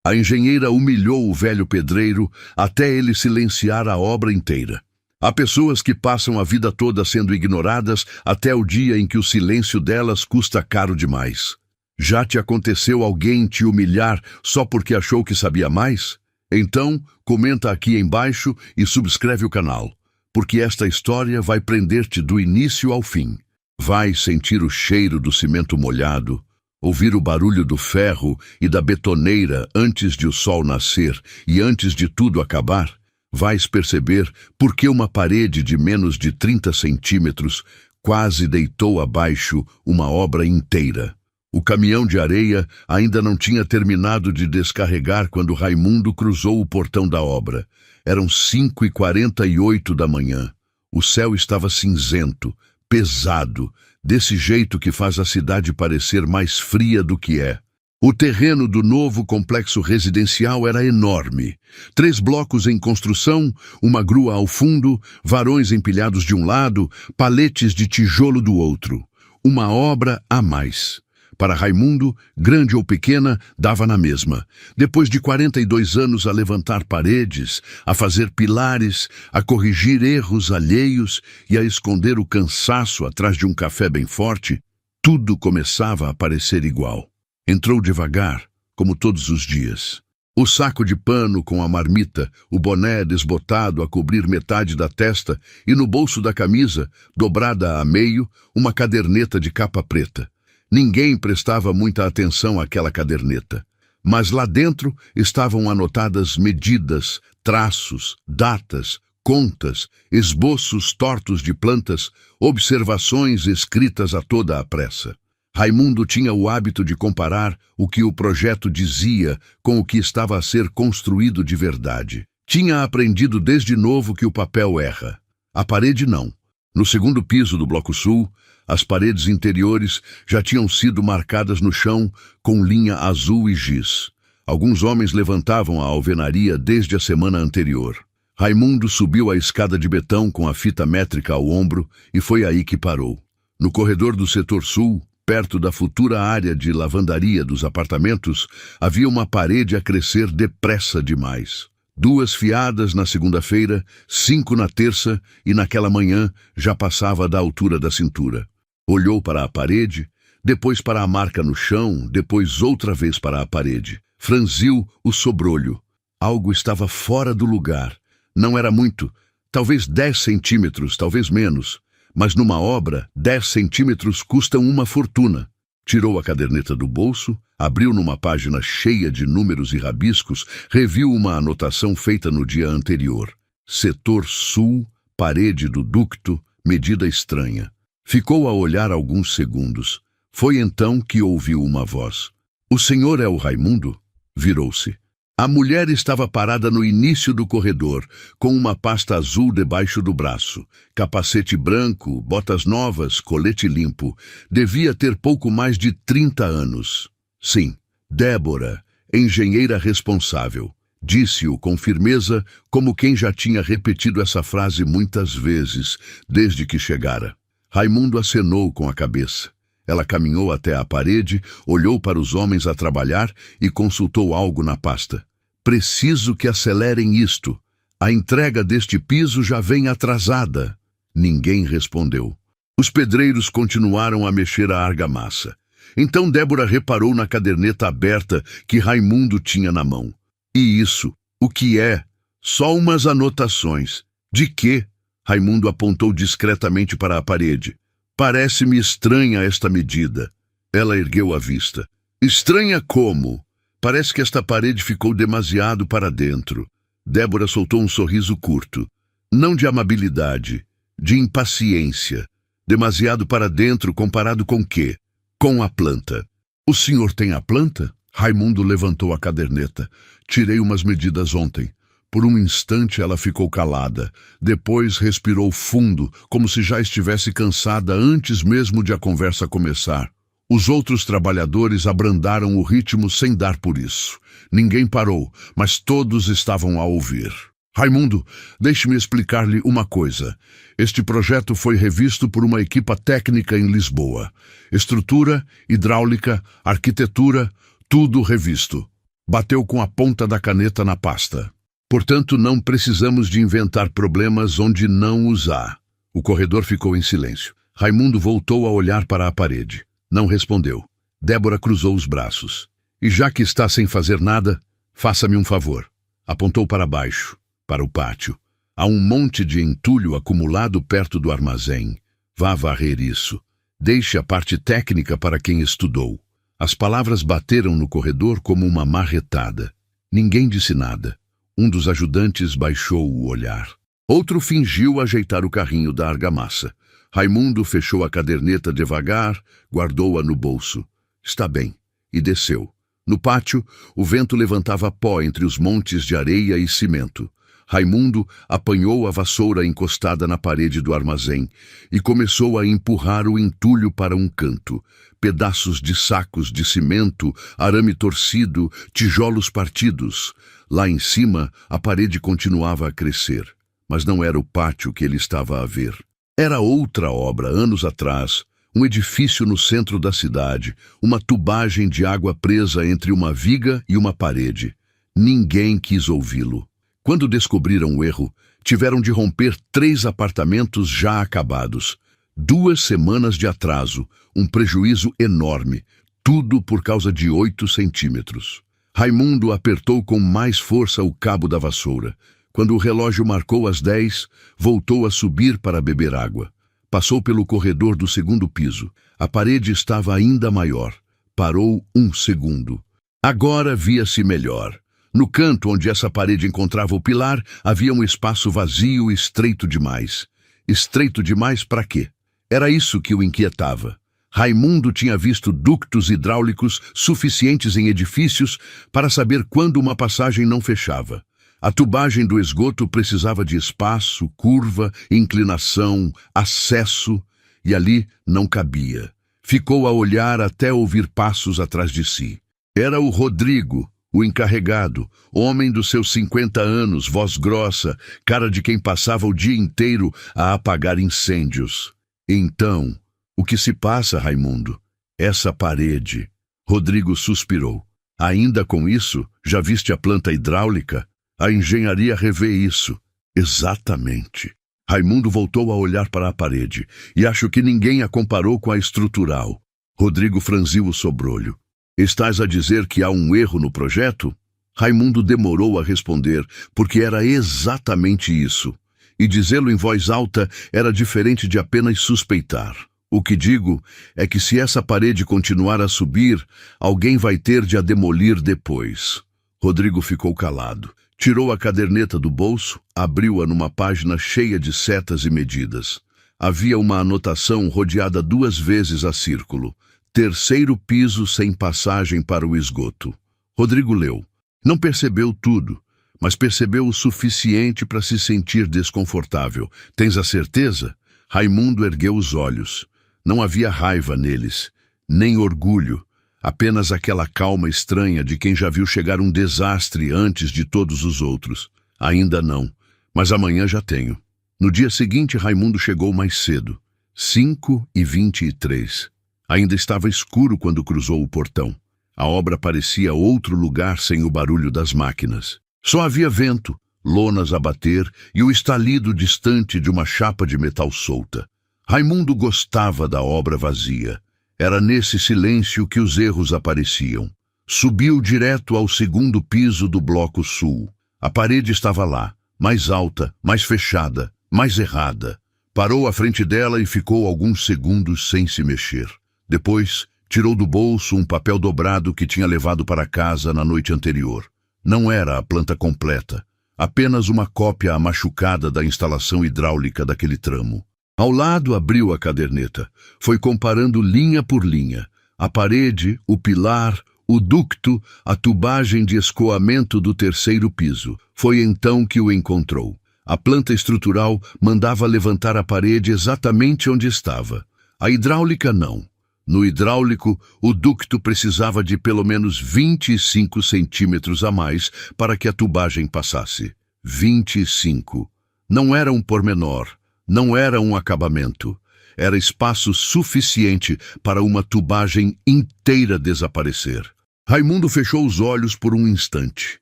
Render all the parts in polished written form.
A engenheira humilhou o velho pedreiro até ele silenciar a obra inteira. Há pessoas que passam a vida toda sendo ignoradas até o dia em que o silêncio delas custa caro demais. Já te aconteceu alguém te humilhar só porque achou que sabia mais? Então, comenta aqui embaixo e subscreve o canal, porque esta história vai prender-te do início ao fim. Vai sentir o cheiro do cimento molhado, ouvir o barulho do ferro e da betoneira antes de o sol nascer e antes de tudo acabar. Vais perceber por que uma parede de menos de 30 centímetros quase deitou abaixo uma obra inteira. O caminhão de areia ainda não tinha terminado de descarregar quando Raimundo cruzou o portão da obra. Eram 5h48 da manhã. O céu estava cinzento, pesado, desse jeito que faz a cidade parecer mais fria do que é. O terreno do novo complexo residencial era enorme. 3 blocos em construção, uma grua ao fundo, varões empilhados de um lado, paletes de tijolo do outro. Uma obra a mais. Para Raimundo, grande ou pequena, dava na mesma. Depois de 42 anos a levantar paredes, a fazer pilares, a corrigir erros alheios e a esconder o cansaço atrás de um café bem forte, tudo começava a parecer igual. Entrou devagar, como todos os dias. O saco de pano com a marmita, o boné desbotado a cobrir metade da testa e no bolso da camisa, dobrada a meio, uma caderneta de capa preta. Ninguém prestava muita atenção àquela caderneta, mas lá dentro estavam anotadas medidas, traços, datas, contas, esboços tortos de plantas, observações escritas a toda a pressa. Raimundo tinha o hábito de comparar o que o projeto dizia com o que estava a ser construído de verdade. Tinha aprendido desde novo que o papel erra. A parede não. No segundo piso do Bloco Sul, as paredes interiores já tinham sido marcadas no chão com linha azul e giz. Alguns homens levantavam a alvenaria desde a semana anterior. Raimundo subiu a escada de betão com a fita métrica ao ombro e foi aí que parou. No corredor do setor sul, perto da futura área de lavandaria dos apartamentos, havia uma parede a crescer depressa demais. 2 fiadas na segunda-feira, 5 na terça e naquela manhã já passava da altura da cintura. Olhou para a parede, depois para a marca no chão, depois outra vez para a parede. Franziu o sobrolho. Algo estava fora do lugar. Não era muito, talvez 10 centímetros, talvez menos. Mas numa obra, 10 centímetros custam uma fortuna. Tirou a caderneta do bolso, abriu numa página cheia de números e rabiscos, reviu uma anotação feita no dia anterior. Setor sul, parede do ducto, medida estranha. Ficou a olhar alguns segundos. Foi então que ouviu uma voz. "O senhor é o Raimundo?" Virou-se. A mulher estava parada no início do corredor, com uma pasta azul debaixo do braço, capacete branco, botas novas, colete limpo. Devia ter pouco mais de 30 anos. Sim, Débora, engenheira responsável. Disse-o com firmeza, como quem já tinha repetido essa frase muitas vezes, desde que chegara. Raimundo acenou com a cabeça. Ela caminhou até a parede, olhou para os homens a trabalhar e consultou algo na pasta. "Preciso que acelerem isto. A entrega deste piso já vem atrasada." Ninguém respondeu. Os pedreiros continuaram a mexer a argamassa. Então Débora reparou na caderneta aberta que Raimundo tinha na mão. "E isso? O que é?" "Só umas anotações." "De quê?" Raimundo apontou discretamente para a parede. "Parece-me estranha esta medida." Ela ergueu a vista. "Estranha como? Parece que esta parede ficou demasiado para dentro." Débora soltou um sorriso curto. Não de amabilidade, de impaciência. "Demasiado para dentro comparado com quê?" "Com a planta." "O senhor tem a planta?" Raimundo levantou a caderneta. "Tirei umas medidas ontem." Por um instante ela ficou calada. Depois respirou fundo, como se já estivesse cansada antes mesmo de a conversa começar. Os outros trabalhadores abrandaram o ritmo sem dar por isso. Ninguém parou, mas todos estavam a ouvir. "Raimundo, deixe-me explicar-lhe uma coisa. Este projeto foi revisto por uma equipa técnica em Lisboa. Estrutura, hidráulica, arquitetura, tudo revisto." Bateu com a ponta da caneta na pasta. Portanto, não precisamos de inventar problemas onde não os há. O corredor ficou em silêncio. Raimundo voltou a olhar para a parede. Não respondeu. Débora cruzou os braços. E já que está sem fazer nada, faça-me um favor. Apontou para baixo, para o pátio. Há um monte de entulho acumulado perto do armazém. Vá varrer isso. Deixe a parte técnica para quem estudou. As palavras bateram no corredor como uma marretada. Ninguém disse nada. Um dos ajudantes baixou o olhar. Outro fingiu ajeitar o carrinho da argamassa. Raimundo fechou a caderneta devagar, guardou-a no bolso. Está bem. E desceu. No pátio, o vento levantava pó entre os montes de areia e cimento. Raimundo apanhou a vassoura encostada na parede do armazém e começou a empurrar o entulho para um canto. Pedaços de sacos de cimento, arame torcido, tijolos partidos. Lá em cima, a parede continuava a crescer. Mas não era o pátio que ele estava a ver. Era outra obra, anos atrás. Um edifício no centro da cidade, uma tubagem de água presa entre uma viga e uma parede. Ninguém quis ouvi-lo. Quando descobriram o erro, tiveram de romper 3 apartamentos já acabados. 2 semanas de atraso, um prejuízo enorme, tudo por causa de 8 centímetros. Raimundo apertou com mais força o cabo da vassoura. Quando o relógio marcou as 10, voltou a subir para beber água. Passou pelo corredor do 2º piso. A parede estava ainda maior. Parou 1 segundo. Agora via-se melhor. No canto onde essa parede encontrava o pilar, havia um espaço vazio e estreito demais. Estreito demais para quê? Era isso que o inquietava. Raimundo tinha visto ductos hidráulicos suficientes em edifícios para saber quando uma passagem não fechava. A tubagem do esgoto precisava de espaço, curva, inclinação, acesso, e ali não cabia. Ficou a olhar até ouvir passos atrás de si. Era o Rodrigo, o encarregado, homem dos seus 50 anos, voz grossa, cara de quem passava o dia inteiro a apagar incêndios. Então, o que se passa, Raimundo? Essa parede. Rodrigo suspirou. Ainda com isso, já viste a planta hidráulica? A engenharia revê isso. Exatamente. Raimundo voltou a olhar para a parede, e acho que ninguém a comparou com a estrutural. Rodrigo franziu o sobrolho. Estás a dizer que há um erro no projeto? Raimundo demorou a responder, porque era exatamente isso. E dizê-lo em voz alta era diferente de apenas suspeitar. O que digo é que se essa parede continuar a subir, alguém vai ter de a demolir depois. Rodrigo ficou calado. Tirou a caderneta do bolso, abriu-a numa página cheia de setas e medidas. Havia uma anotação rodeada 2 vezes a círculo. 3º piso sem passagem para o esgoto. Rodrigo leu. Não percebeu tudo, mas percebeu o suficiente para se sentir desconfortável. Tens a certeza? Raimundo ergueu os olhos. Não havia raiva neles, nem orgulho. Apenas aquela calma estranha de quem já viu chegar um desastre antes de todos os outros. Ainda não, mas amanhã já tenho. No dia seguinte, Raimundo chegou mais cedo. 5h23. Ainda estava escuro quando cruzou o portão. A obra parecia outro lugar sem o barulho das máquinas. Só havia vento, lonas a bater e o estalido distante de uma chapa de metal solta. Raimundo gostava da obra vazia. Era nesse silêncio que os erros apareciam. Subiu direto ao 2º piso do bloco sul. A parede estava lá, mais alta, mais fechada, mais errada. Parou à frente dela e ficou alguns segundos sem se mexer. Depois, tirou do bolso um papel dobrado que tinha levado para casa na noite anterior. Não era a planta completa, apenas uma cópia machucada da instalação hidráulica daquele tramo. Ao lado, abriu a caderneta. Foi comparando linha por linha. A parede, o pilar, o ducto, a tubagem de escoamento do 3º piso. Foi então que o encontrou. A planta estrutural mandava levantar a parede exatamente onde estava. A hidráulica não. No hidráulico, o ducto precisava de pelo menos 25 centímetros a mais para que a tubagem passasse. 25. Não era um pormenor. Não era um acabamento. Era espaço suficiente para uma tubagem inteira desaparecer. Raimundo fechou os olhos por um instante.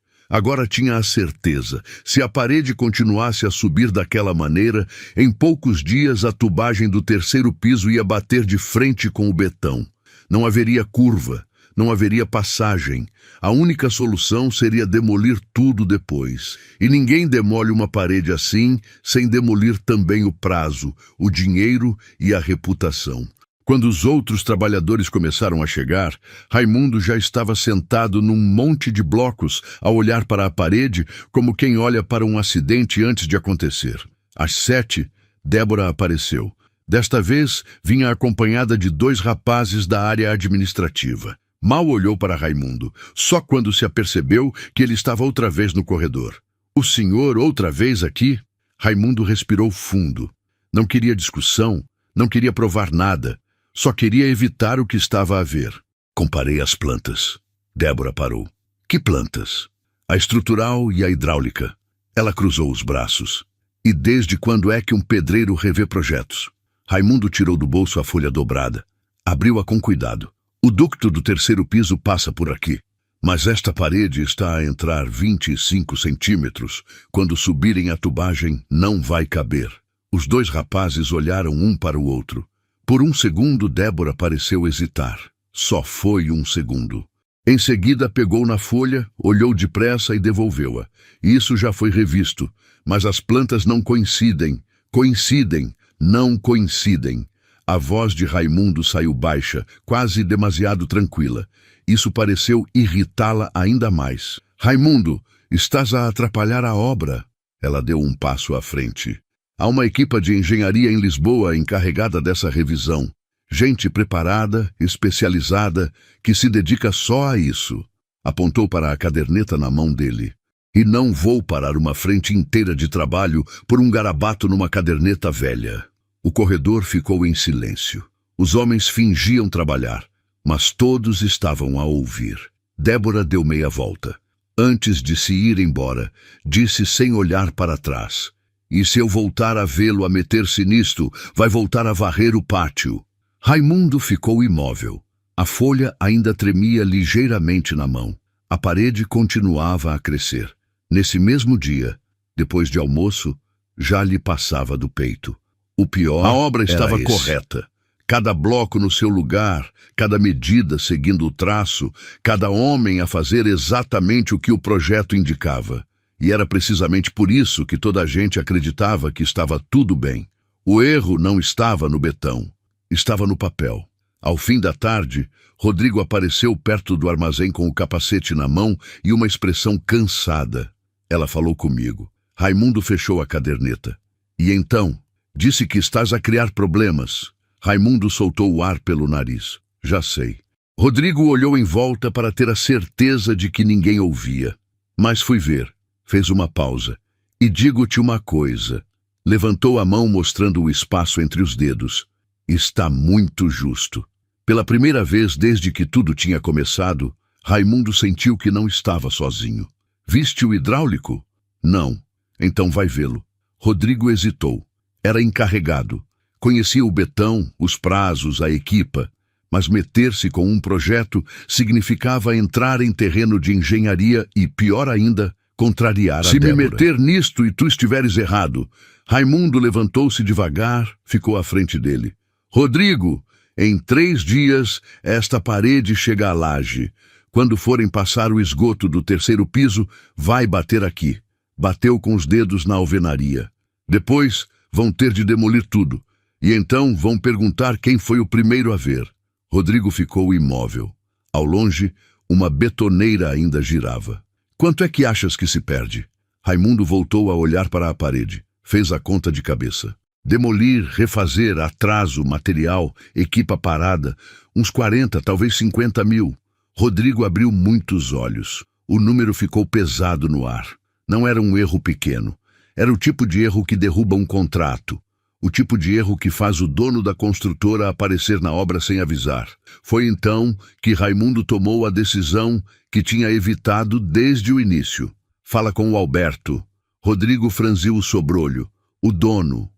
Agora tinha a certeza. Se a parede continuasse a subir daquela maneira, em poucos dias a tubagem do terceiro piso ia bater de frente com o betão. Não haveria curva, não haveria passagem. A única solução seria demolir tudo depois. E ninguém demole uma parede assim, sem demolir também o prazo, o dinheiro e a reputação. Quando os outros trabalhadores começaram a chegar, Raimundo já estava sentado num monte de blocos, a olhar para a parede, como quem olha para um acidente antes de acontecer. Às 7, Débora apareceu. Desta vez, vinha acompanhada de 2 rapazes da área administrativa. Mal olhou para Raimundo, só quando se apercebeu que ele estava outra vez no corredor. O senhor outra vez aqui? Raimundo respirou fundo. Não queria discussão, não queria provar nada. Só queria evitar o que estava a ver. Comparei as plantas. Débora parou. Que plantas? A estrutural e a hidráulica. Ela cruzou os braços. E desde quando é que um pedreiro revê projetos? Raimundo tirou do bolso a folha dobrada. Abriu-a com cuidado. O ducto do terceiro piso passa por aqui. Mas esta parede está a entrar 25 centímetros. Quando subirem a tubagem, não vai caber. Os 2 rapazes olharam um para o outro. Por um segundo, Débora pareceu hesitar. Só foi um segundo. Em seguida, pegou na folha, olhou depressa e devolveu-a. Isso já foi revisto, mas as plantas não coincidem. Coincidem, não coincidem. A voz de Raimundo saiu baixa, quase demasiado tranquila. Isso pareceu irritá-la ainda mais. Raimundo, estás a atrapalhar a obra. Ela deu um passo à frente. Há uma equipa de engenharia em Lisboa encarregada dessa revisão. Gente preparada, especializada, que se dedica só a isso. Apontou para a caderneta na mão dele. E não vou parar uma frente inteira de trabalho por um garabato numa caderneta velha. O corredor ficou em silêncio. Os homens fingiam trabalhar, mas todos estavam a ouvir. Débora deu meia volta. Antes de se ir embora, disse sem olhar para trás: "E se eu voltar a vê-lo a meter-se nisto, vai voltar a varrer o pátio." Raimundo ficou imóvel. A folha ainda tremia ligeiramente na mão. A parede continuava a crescer. Nesse mesmo dia, depois de almoço, já lhe passava do peito. O pior, a obra estava correta. Cada bloco no seu lugar, cada medida seguindo o traço, cada homem a fazer exatamente o que o projeto indicava. E era precisamente por isso que toda a gente acreditava que estava tudo bem. O erro não estava no betão, estava no papel. Ao fim da tarde, Rodrigo apareceu perto do armazém com o capacete na mão e uma expressão cansada. Ela falou comigo. Raimundo fechou a caderneta. E então, disse que estás a criar problemas. Raimundo soltou o ar pelo nariz. Já sei. Rodrigo olhou em volta para ter a certeza de que ninguém ouvia. Mas fui ver. Fez uma pausa. E digo-te uma coisa. Levantou a mão mostrando o espaço entre os dedos. Está muito justo. Pela primeira vez desde que tudo tinha começado, Raimundo sentiu que não estava sozinho. Viste o hidráulico? Não. Então vai vê-lo. Rodrigo hesitou. Era encarregado. Conhecia o betão, os prazos, a equipa. Mas meter-se com um projeto significava entrar em terreno de engenharia e, pior ainda, contrariar a Débora. Se me meter nisto e tu estiveres errado. Raimundo levantou-se devagar, ficou à frente dele. Rodrigo, em 3 dias, esta parede chega à laje. Quando forem passar o esgoto do terceiro piso, vai bater aqui. Bateu com os dedos na alvenaria. Depois, vão ter de demolir tudo. E então vão perguntar quem foi o primeiro a ver. Rodrigo ficou imóvel. Ao longe, uma betoneira ainda girava. Quanto é que achas que se perde? Raimundo voltou a olhar para a parede. Fez a conta de cabeça. Demolir, refazer, atraso, material, equipa parada, uns 40, talvez 50 mil. Rodrigo abriu muitos olhos. O número ficou pesado no ar. Não era um erro pequeno. Era o tipo de erro que derruba um contrato. O tipo de erro que faz o dono da construtora aparecer na obra sem avisar. Foi então que Raimundo tomou a decisão que tinha evitado desde o início. Fala com o Alberto. Rodrigo franziu o sobrolho. O dono.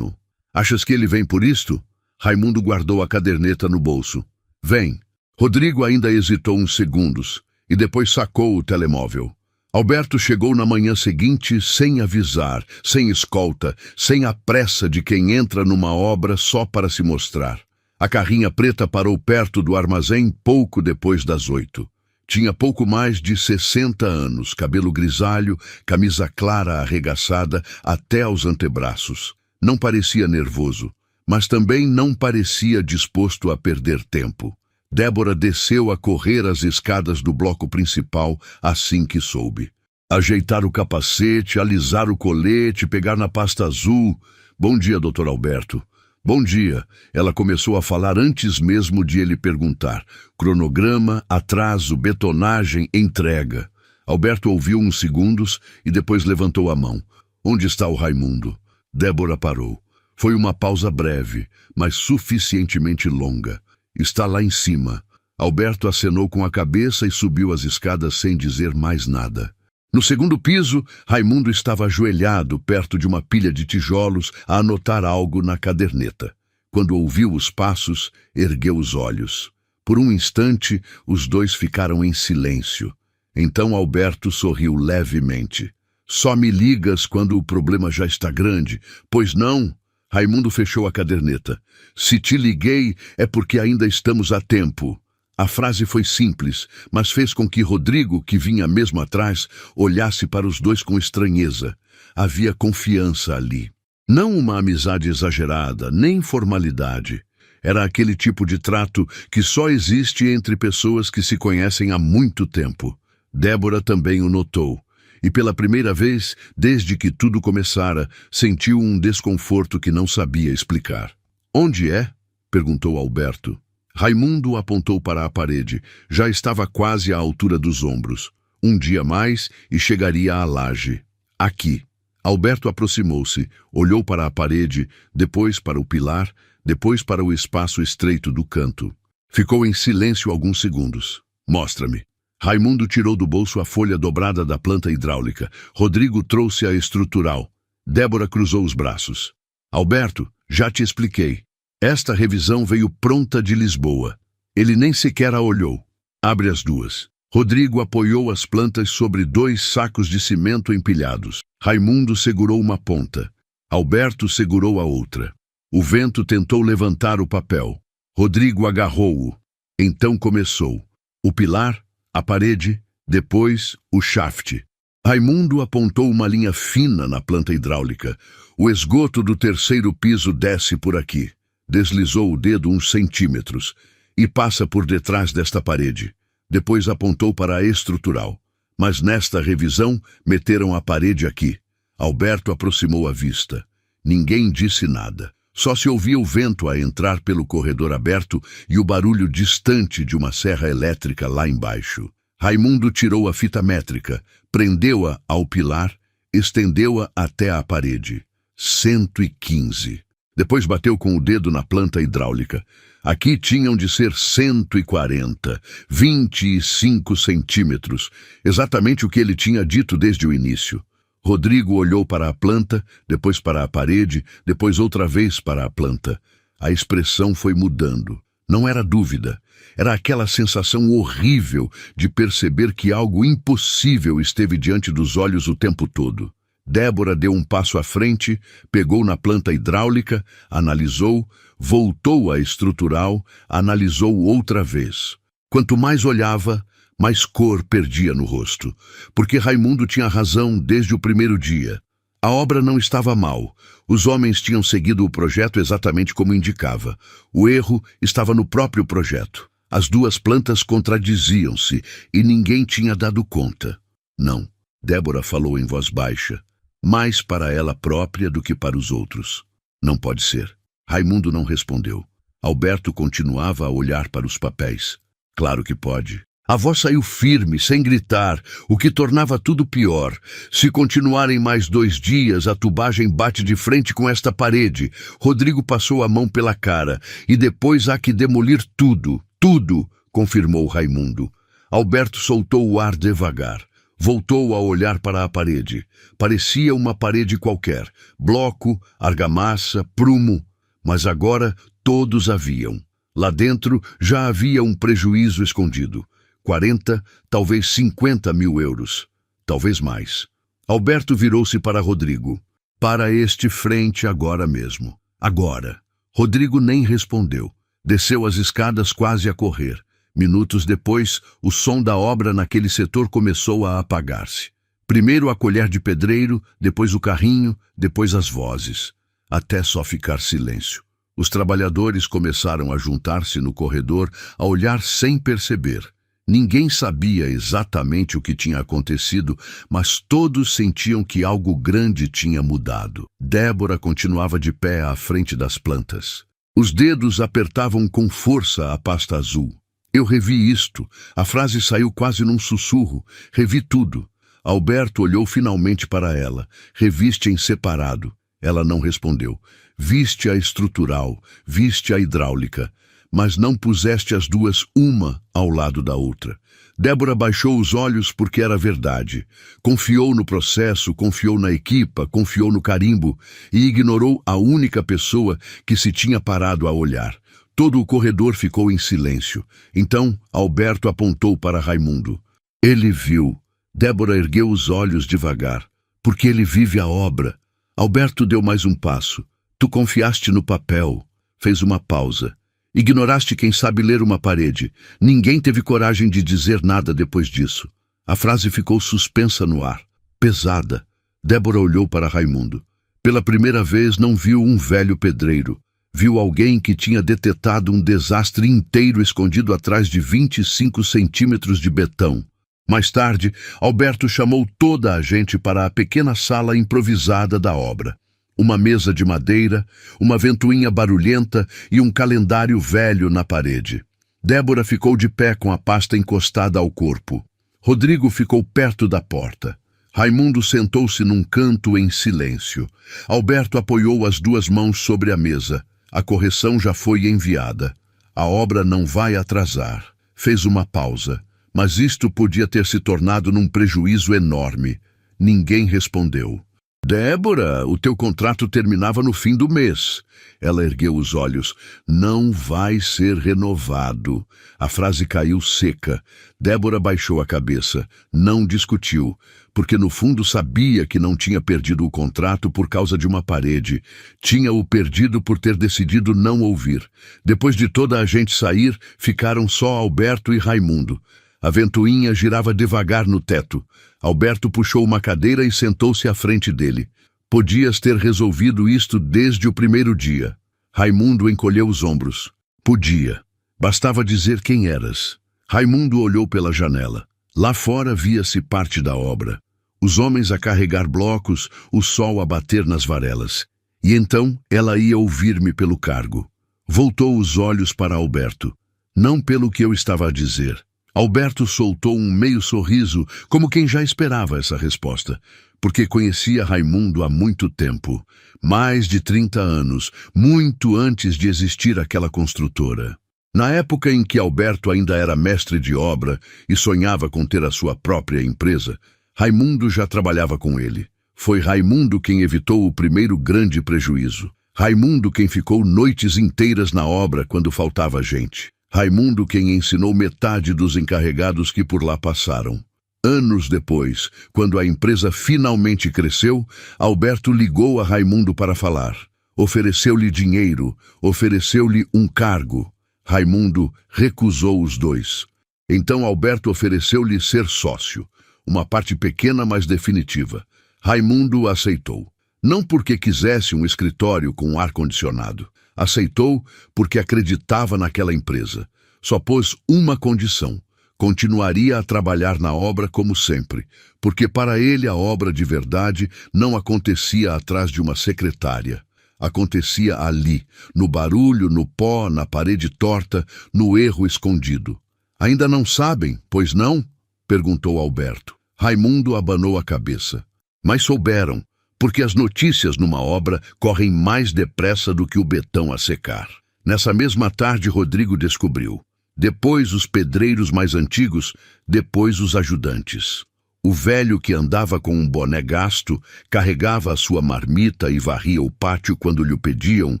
Achas que ele vem por isto? Raimundo guardou a caderneta no bolso. Vem. Rodrigo ainda hesitou uns segundos e depois sacou o telemóvel. Alberto chegou na manhã seguinte sem avisar, sem escolta, sem a pressa de quem entra numa obra só para se mostrar. A carrinha preta parou perto do armazém pouco depois das 8. Tinha pouco mais de 60 anos, cabelo grisalho, camisa clara arregaçada até aos antebraços. Não parecia nervoso, mas também não parecia disposto a perder tempo. Débora desceu a correr as escadas do bloco principal assim que soube. Ajeitar o capacete, alisar o colete, pegar na pasta azul. Bom dia, Dr. Alberto. Bom dia. Ela começou a falar antes mesmo de ele perguntar. Cronograma, atraso, betonagem, entrega. Alberto ouviu uns segundos e depois levantou a mão. Onde está o Raimundo? Débora parou. Foi uma pausa breve, mas suficientemente longa. Está lá em cima. Alberto acenou com a cabeça e subiu as escadas sem dizer mais nada. No segundo piso, Raimundo estava ajoelhado perto de uma pilha de tijolos a anotar algo na caderneta. Quando ouviu os passos, ergueu os olhos. Por um instante, os dois ficaram em silêncio. Então Alberto sorriu levemente. Só me ligas quando o problema já está grande, pois não? Raimundo fechou a caderneta. Se te liguei é porque ainda estamos a tempo. A frase foi simples, mas fez com que Rodrigo, que vinha mesmo atrás, olhasse para os dois com estranheza. Havia confiança ali. Não uma amizade exagerada, nem formalidade. Era aquele tipo de trato que só existe entre pessoas que se conhecem há muito tempo. Débora também o notou. E pela primeira vez, desde que tudo começara, sentiu um desconforto que não sabia explicar. Onde é? Perguntou Alberto. Raimundo apontou para a parede. Já estava quase à altura dos ombros. Um dia mais e chegaria à laje. Aqui. Alberto aproximou-se, olhou para a parede, depois para o pilar, depois para o espaço estreito do canto. Ficou em silêncio alguns segundos. Mostra-me. Raimundo tirou do bolso a folha dobrada da planta hidráulica. Rodrigo trouxe a estrutural. Débora cruzou os braços. Alberto, já te expliquei. Esta revisão veio pronta de Lisboa. Ele nem sequer a olhou. Abre as duas. Rodrigo apoiou as plantas sobre 2 sacos de cimento empilhados. Raimundo segurou uma ponta. Alberto segurou a outra. O vento tentou levantar o papel. Rodrigo agarrou-o. Então começou. O pilar, a parede, depois o shaft. Raimundo apontou uma linha fina na planta hidráulica. O esgoto do 3º piso desce por aqui. Deslizou o dedo uns centímetros e passa por detrás desta parede. Depois apontou para a estrutural. Mas nesta revisão, meteram a parede aqui. Alberto aproximou a vista. Ninguém disse nada. Só se ouvia o vento a entrar pelo corredor aberto e o barulho distante de uma serra elétrica lá embaixo. Raimundo tirou a fita métrica, prendeu-a ao pilar, estendeu-a até a parede. 115. Depois bateu com o dedo na planta hidráulica. Aqui tinham de ser 140, 25 centímetros, exatamente o que ele tinha dito desde o início. Rodrigo olhou para a planta, depois para a parede, depois outra vez para a planta. A expressão foi mudando. Não era dúvida. Era aquela sensação horrível de perceber que algo impossível esteve diante dos olhos o tempo todo. Débora deu um passo à frente, pegou na planta hidráulica, analisou, voltou à estrutural, analisou outra vez. Quanto mais olhava, mais cor perdia no rosto, porque Raimundo tinha razão desde o primeiro dia. A obra não estava mal. Os homens tinham seguido o projeto exatamente como indicava. O erro estava no próprio projeto. As 2 plantas contradiziam-se e ninguém tinha dado conta. Não, Débora falou em voz baixa. Mais para ela própria do que para os outros. Não pode ser. Raimundo não respondeu. Alberto continuava a olhar para os papéis. Claro que pode. A voz saiu firme, sem gritar, o que tornava tudo pior. Se continuarem mais 2 dias, a tubagem bate de frente com esta parede. Rodrigo passou a mão pela cara. E depois há que demolir tudo, tudo, confirmou Raimundo. Alberto soltou o ar devagar. Voltou a olhar para a parede. Parecia uma parede qualquer. Bloco, argamassa, prumo. Mas agora todos a viam. Lá dentro já havia um prejuízo escondido. 40, talvez 50 mil euros. Talvez mais. Alberto virou-se para Rodrigo. Para este frente agora mesmo. Agora. Rodrigo nem respondeu. Desceu as escadas quase a correr. Minutos depois, o som da obra naquele setor começou a apagar-se. Primeiro a colher de pedreiro, depois o carrinho, depois as vozes. Até só ficar silêncio. Os trabalhadores começaram a juntar-se no corredor, a olhar sem perceber. Ninguém sabia exatamente o que tinha acontecido, mas todos sentiam que algo grande tinha mudado. Débora continuava de pé à frente das plantas. Os dedos apertavam com força a pasta azul. Eu revi isto. A frase saiu quase num sussurro. Revi tudo. Alberto olhou finalmente para ela. Reviste em separado. Ela não respondeu. Viste a estrutural, viste a hidráulica, mas não puseste as duas uma ao lado da outra. Débora baixou os olhos porque era verdade. Confiou no processo, confiou na equipa, confiou no carimbo e ignorou a única pessoa que se tinha parado a olhar. Todo o corredor ficou em silêncio. Então, Alberto apontou para Raimundo. Ele viu. Débora ergueu os olhos devagar. Porque ele vive a obra. Alberto deu mais um passo. Tu confiaste no papel. Fez uma pausa. Ignoraste quem sabe ler uma parede. Ninguém teve coragem de dizer nada depois disso. A frase ficou suspensa no ar. Pesada. Débora olhou para Raimundo. Pela primeira vez não viu um velho pedreiro. Viu alguém que tinha detetado um desastre inteiro escondido atrás de 25 centímetros de betão. Mais tarde, Alberto chamou toda a gente para a pequena sala improvisada da obra. Uma mesa de madeira, uma ventoinha barulhenta e um calendário velho na parede. Débora ficou de pé com a pasta encostada ao corpo. Rodrigo ficou perto da porta. Raimundo sentou-se num canto em silêncio. Alberto apoiou as duas mãos sobre a mesa. A correção já foi enviada. A obra não vai atrasar. Fez uma pausa. Mas isto podia ter se tornado num prejuízo enorme. Ninguém respondeu. Débora, o teu contrato terminava no fim do mês. Ela ergueu os olhos. Não vai ser renovado. A frase caiu seca. Débora baixou a cabeça. Não discutiu, porque no fundo sabia que não tinha perdido o contrato por causa de uma parede. Tinha-o perdido por ter decidido não ouvir. Depois de toda a gente sair, ficaram só Alberto e Raimundo. A ventoinha girava devagar no teto. Alberto puxou uma cadeira e sentou-se à frente dele. Podias ter resolvido isto desde o primeiro dia. Raimundo encolheu os ombros. Podia. Bastava dizer quem eras. Raimundo olhou pela janela. Lá fora via-se parte da obra. Os homens a carregar blocos, o sol a bater nas varelas. E então ela ia ouvir-me pelo cargo. Voltou os olhos para Alberto. Não pelo que eu estava a dizer. Alberto soltou um meio sorriso, como quem já esperava essa resposta, porque conhecia Raimundo há muito tempo, mais de 30 anos, muito antes de existir aquela construtora. Na época em que Alberto ainda era mestre de obra e sonhava com ter a sua própria empresa, Raimundo já trabalhava com ele. Foi Raimundo quem evitou o primeiro grande prejuízo. Raimundo quem ficou noites inteiras na obra quando faltava gente. Raimundo quem ensinou metade dos encarregados que por lá passaram. Anos depois, quando a empresa finalmente cresceu, Alberto ligou a Raimundo para falar. Ofereceu-lhe dinheiro, ofereceu-lhe um cargo. Raimundo recusou os dois. Então Alberto ofereceu-lhe ser sócio, uma parte pequena mas definitiva. Raimundo aceitou. Não porque quisesse um escritório com ar-condicionado. Aceitou porque acreditava naquela empresa. Só pôs uma condição. Continuaria a trabalhar na obra como sempre, porque para ele a obra de verdade não acontecia atrás de uma secretária. Acontecia ali, no barulho, no pó, na parede torta, no erro escondido. Ainda não sabem, pois não? Perguntou Alberto. Raimundo abanou a cabeça. Mas souberam. Porque as notícias numa obra correm mais depressa do que o betão a secar. Nessa mesma tarde, Rodrigo descobriu. Depois os pedreiros mais antigos, depois os ajudantes. O velho que andava com um boné gasto, carregava a sua marmita e varria o pátio quando lhe pediam,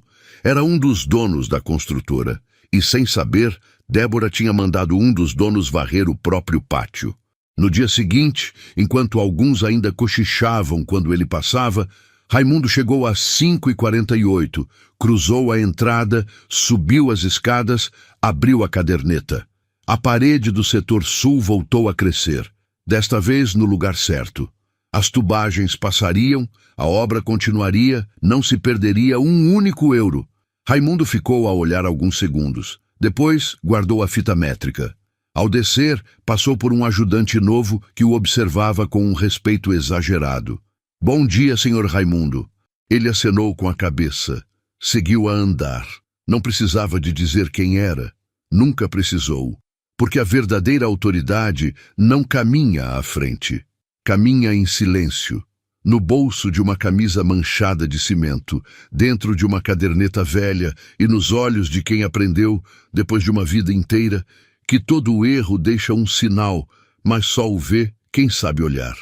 era um dos donos da construtora E, sem saber, Débora tinha mandado um dos donos varrer o próprio pátio. No dia seguinte, enquanto alguns ainda cochichavam quando ele passava, Raimundo chegou às 5h48, cruzou a entrada, subiu as escadas, abriu a caderneta. A parede do setor sul voltou a crescer, desta vez no lugar certo. As tubagens passariam, a obra continuaria, não se perderia um único euro. Raimundo ficou a olhar alguns segundos. Depois, guardou a fita métrica. Ao descer, passou por um ajudante novo que o observava com um respeito exagerado. "Bom dia, senhor Raimundo." Ele acenou com a cabeça. Seguiu a andar. Não precisava de dizer quem era. Nunca precisou. Porque a verdadeira autoridade não caminha à frente. Caminha em silêncio. No bolso de uma camisa manchada de cimento, dentro de uma caderneta velha e nos olhos de quem aprendeu, depois de uma vida inteira, que todo erro deixa um sinal, mas só o vê quem sabe olhar.